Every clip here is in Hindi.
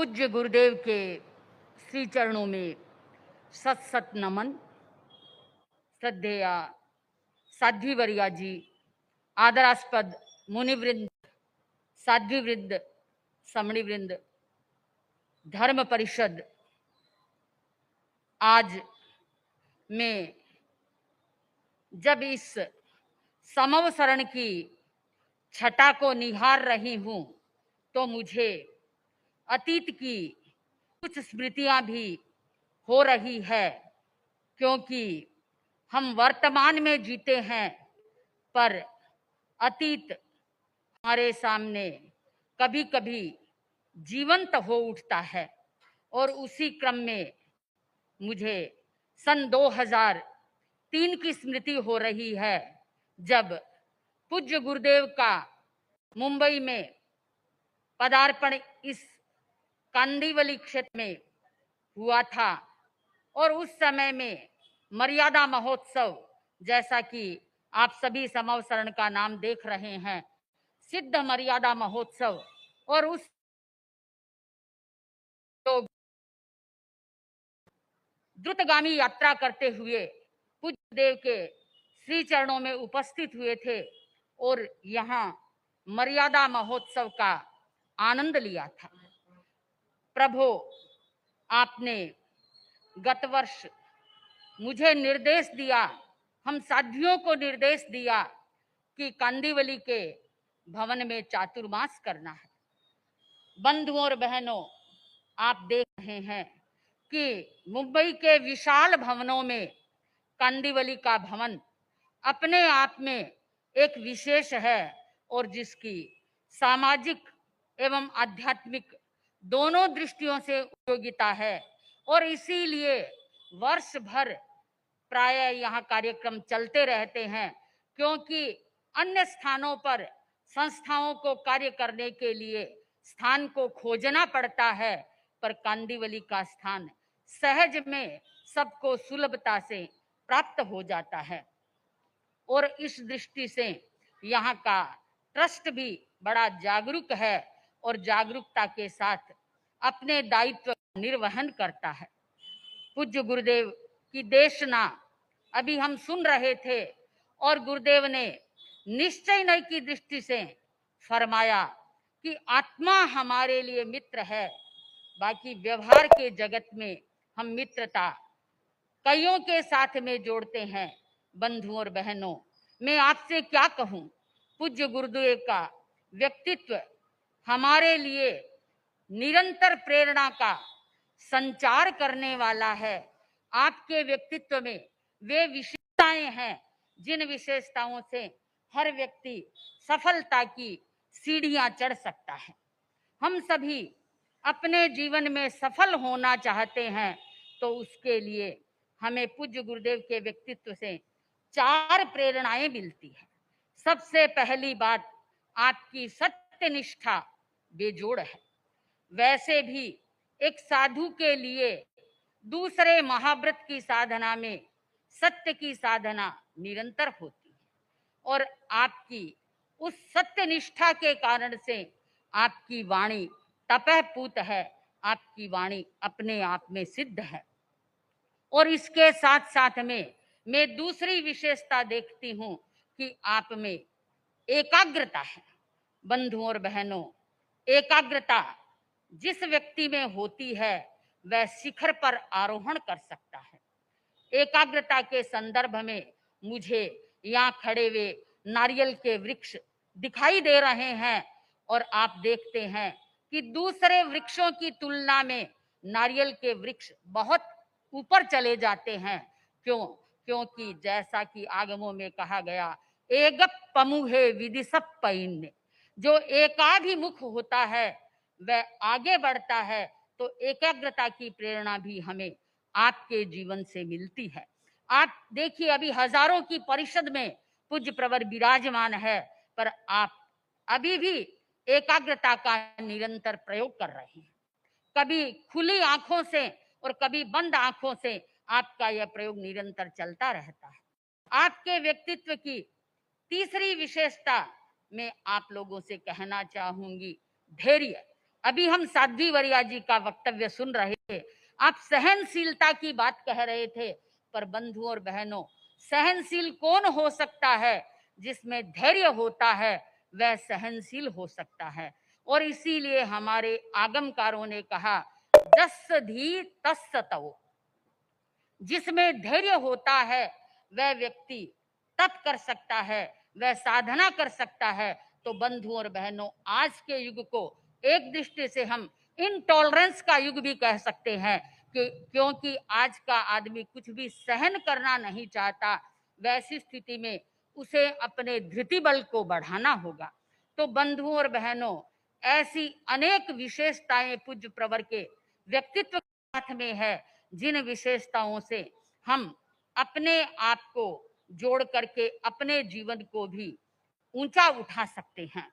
पूज्य गुरुदेव के श्री चरणों में सत सत नमन। श्रद्धेय साध्वीवर्या जी, आदरास्पद मुनिवृंद, साध्वीवृंद, समणिवृंद, धर्म परिषद, आज मैं जब इस समवसरण की छटा को निहार रही हूँ तो मुझे अतीत की कुछ स्मृतियां भी हो रही है, क्योंकि हम वर्तमान में जीते हैं पर अतीत हमारे सामने कभी कभी जीवंत हो उठता है। और उसी क्रम में मुझे सन 2003 की स्मृति हो रही है, जब पूज्य गुरुदेव का मुंबई में पदार्पण इस कांदिवली क्षेत्र में हुआ था। और उस समय में मर्यादा महोत्सव, जैसा कि आप सभी समवसरण का नाम देख रहे हैं, सिद्ध मर्यादा महोत्सव, और उस तो द्रुतगामी यात्रा करते हुए पूज्य देव के श्री चरणों में उपस्थित हुए थे और यहाँ मर्यादा महोत्सव का आनंद लिया था। प्रभु, आपने गत वर्ष मुझे निर्देश दिया, हम साध्वियों को निर्देश दिया कि कांदिवली के भवन में चातुर्मास करना है। बंधुओं और बहनों, आप देख रहे हैं कि मुंबई के विशाल भवनों में कांदिवली का भवन अपने आप में एक विशेष है और जिसकी सामाजिक एवं आध्यात्मिक दोनों दृष्टियों से उपयोगिता है। और इसीलिए वर्ष भर प्राय यहाँ कार्यक्रम चलते रहते हैं, क्योंकि अन्य स्थानों पर संस्थाओं को कार्य करने के लिए स्थान को खोजना पड़ता है, पर कांदिवली का स्थान सहज में सबको सुलभता से प्राप्त हो जाता है। और इस दृष्टि से यहाँ का ट्रस्ट भी बड़ा जागरूक है और जागरूकता के साथ अपने दायित्व का निर्वहन करता है। पूज्य गुरुदेव की देशना अभी हम सुन रहे थे और गुरुदेव ने निश्चय नय की दृष्टि से फरमाया कि आत्मा हमारे लिए मित्र है, बाकी व्यवहार के जगत में हम मित्रता कईयों के साथ में जोड़ते हैं। बंधुओं और बहनों, मैं आपसे क्या कहूं, पूज्य गुरुदेव का व्यक्तित्व हमारे लिए निरंतर प्रेरणा का संचार करने वाला है। आपके व्यक्तित्व में वे विशेषताएं हैं जिन विशेषताओं से हर व्यक्ति सफलता की सीढ़ियां चढ़ सकता है। हम सभी अपने जीवन में सफल होना चाहते हैं, तो उसके लिए हमें पूज्य गुरुदेव के व्यक्तित्व से 4 प्रेरणाएं मिलती है। सबसे पहली बात, आपकी सत्यनिष्ठा बेजोड़ है। वैसे भी एक साधु के लिए दूसरे महाव्रत की साधना में सत्य की साधना निरंतर होती है, और आपकी उस सत्यनिष्ठा के कारण से आपकी वाणी तपह पूत है, आपकी वाणी अपने आप में सिद्ध है। और इसके साथ साथ में मैं दूसरी विशेषता देखती हूँ कि आप में एकाग्रता है। बंधुओं और बहनों, एकाग्रता जिस व्यक्ति में होती है वह शिखर पर आरोहण कर सकता है। एकाग्रता के संदर्भ में मुझे यहाँ खड़े हुए नारियल के वृक्ष दिखाई दे रहे हैं, और आप देखते हैं कि दूसरे वृक्षों की तुलना में नारियल के वृक्ष बहुत ऊपर चले जाते हैं। क्योंकि जैसा कि आगमों में कहा गया, एगप पमुहे विदिशप पैन्य, जो एकाभिमुख होता है वह आगे बढ़ता है। तो एकाग्रता की प्रेरणा भी हमें आपके जीवन से मिलती है। आप देखिए, अभी हजारों की परिषद में पूज्य प्रवर विराजमान है, पर आप अभी भी एकाग्रता का निरंतर प्रयोग कर रहे हैं। कभी खुली आंखों से और कभी बंद आंखों से आपका यह प्रयोग निरंतर चलता रहता है। आपके व्यक्तित्व की तीसरी विशेषता मैं आप लोगों से कहना चाहूंगी, धैर्य। अभी हम साध्वी वरिया जी का वक्तव्य सुन रहे थे, आप सहनशीलता की बात कह रहे थे, पर बंधु और बहनों, सहनशील कौन हो सकता है? जिसमें धैर्य होता है वह सहनशील हो सकता है। और इसीलिए हमारे आगमकारों ने कहा, जस धी तस् तव, जिसमें धैर्य होता है वह व्यक्ति तप कर सकता है, वह साधना कर सकता है। तो बंधु और बहनों, आज के युग को एक दृष्टि से हम इनटॉलरेंस का युग भी कह सकते हैं, क्योंकि आज का आदमी कुछ भी सहन करना नहीं चाहता। वैसी स्थिति में उसे अपने धृति बल को बढ़ाना होगा। तो बंधुओं और बहनों, ऐसी अनेक विशेषताएं पूज्य प्रवर के व्यक्तित्व के साथ में है, जिन विशेषताओं से हम अपने आप को जोड़ करके अपने जीवन को भी ऊंचा उठा सकते हैं।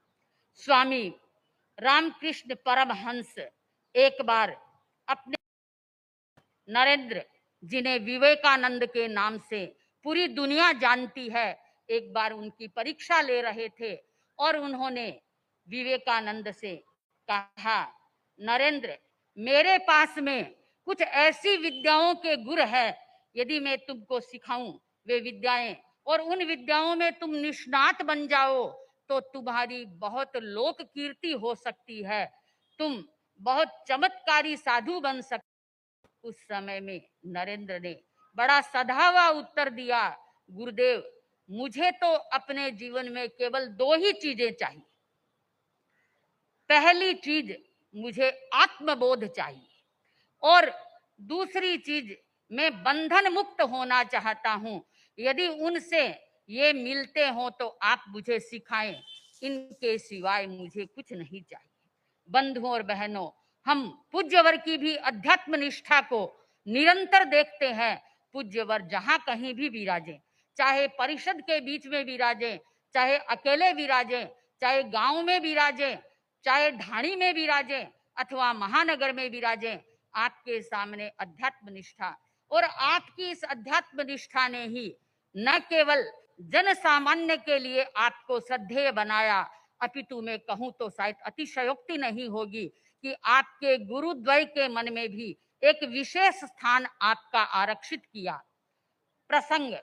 स्वामी रामकृष्ण परमहंस एक बार अपने नरेंद्र, जिन्हें विवेकानंद के नाम से पूरी दुनिया जानती है, एक बार उनकी परीक्षा ले रहे थे और उन्होंने विवेकानंद से कहा, नरेंद्र, मेरे पास में कुछ ऐसी विद्याओं के गुर है, यदि मैं तुमको सिखाऊं वे विद्याएं और उन विद्याओं में तुम निष्णात बन जाओ तो तुम्हारी बहुत लोक कीर्ति हो सकती है, तुम बहुत चमत्कारी साधु बन सकते। उस समय में नरेंद्र ने बड़ा सधा हुआ उत्तर दिया, गुरुदेव, मुझे तो अपने जीवन में केवल दो ही चीजें चाहिए। पहली चीज, मुझे आत्मबोध चाहिए, और दूसरी चीज, मैं बंधन मुक्त होना चाहता हूं। यदि उनसे ये मिलते हो तो आप मुझे सिखाएं, इनके सिवाय मुझे कुछ नहीं चाहिए। बंधुओं और बहनों, हम पूज्यवर की भी अध्यात्म निष्ठा को निरंतर देखते हैं। पूज्यवर जहां कहीं भी विराजे, चाहे परिषद के बीच में विराजे, चाहे अकेले विराजे, चाहे गांव में विराजे, चाहे ढाणी में विराजे अथवा महानगर में विराजे, आपके सामने अध्यात्म निष्ठा, और आपकी इस अध्यात्म निष्ठा ने ही न केवल जन सामान्य के लिए आपको श्रद्धेय बनाया, अपितु मैं कहूं तो शायद अतिशयोक्ति नहीं होगी कि आपके गुरुद्वय के मन में भी एक विशेष स्थान आपका आरक्षित किया। प्रसंग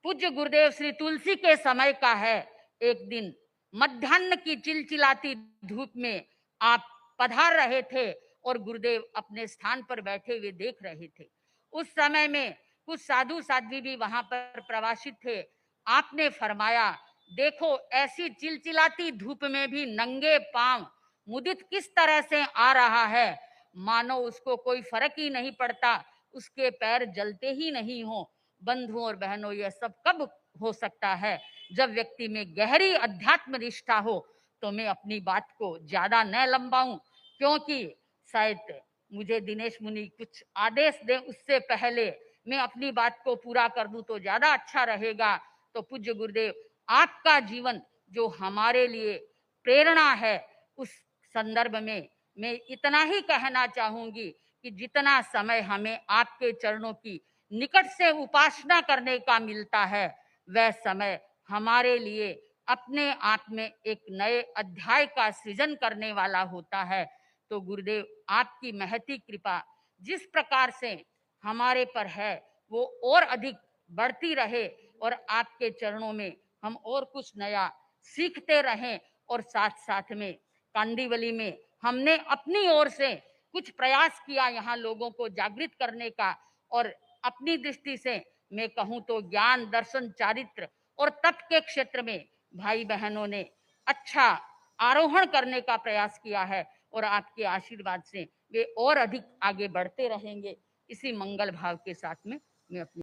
पूज्य गुरुदेव श्री तुलसी के समय का है। एक दिन मध्याह्न की चिलचिलाती धूप में आप पधार रहे थे और गुरुदेव अपने स्थान पर बैठे हुए देख रहे थे। उस समय में कुछ साधु साध्वी भी वहां पर प्रवासित थे। आपने फरमाया, देखो, ऐसी चिलचिलाती धूप में भी नंगे पांव मुदित किस तरह से आ रहा है, मानो उसको कोई फर्क ही नहीं पड़ता, उसके पैर जलते ही नहीं हो। बंधुओं और बहनों, यह सब कब हो सकता है? जब व्यक्ति में गहरी अध्यात्म निष्ठा हो। तो मैं अपनी बात को ज्यादा न लंबाऊं, क्योंकि शायद मुझे दिनेश मुनि कुछ आदेश दे, उससे पहले मैं अपनी बात को पूरा कर दूं तो ज्यादा अच्छा रहेगा। तो पूज्य गुरुदेव, आपका जीवन जो हमारे लिए प्रेरणा है, उस संदर्भ में मैं इतना ही कहना चाहूंगी कि जितना समय हमें आपके चरणों की निकट से उपासना करने का मिलता है, वह समय हमारे लिए अपने आप में एक नए अध्याय का सृजन करने वाला होता है। तो गुरुदेव, आपकी महती कृपा जिस प्रकार से हमारे पर है, वो और अधिक बढ़ती रहे और आपके चरणों में हम और कुछ नया सीखते रहें। और साथ साथ में कांदीवली में हमने अपनी ओर से कुछ प्रयास किया यहाँ लोगों को जागृत करने का, और अपनी दृष्टि से मैं कहूँ तो ज्ञान, दर्शन, चारित्र और तप के क्षेत्र में भाई बहनों ने अच्छा आरोहण करने का प्रयास किया है, और आपके आशीर्वाद से वे और अधिक आगे बढ़ते रहेंगे। इसी मंगल भाव के साथ में मैं अपनी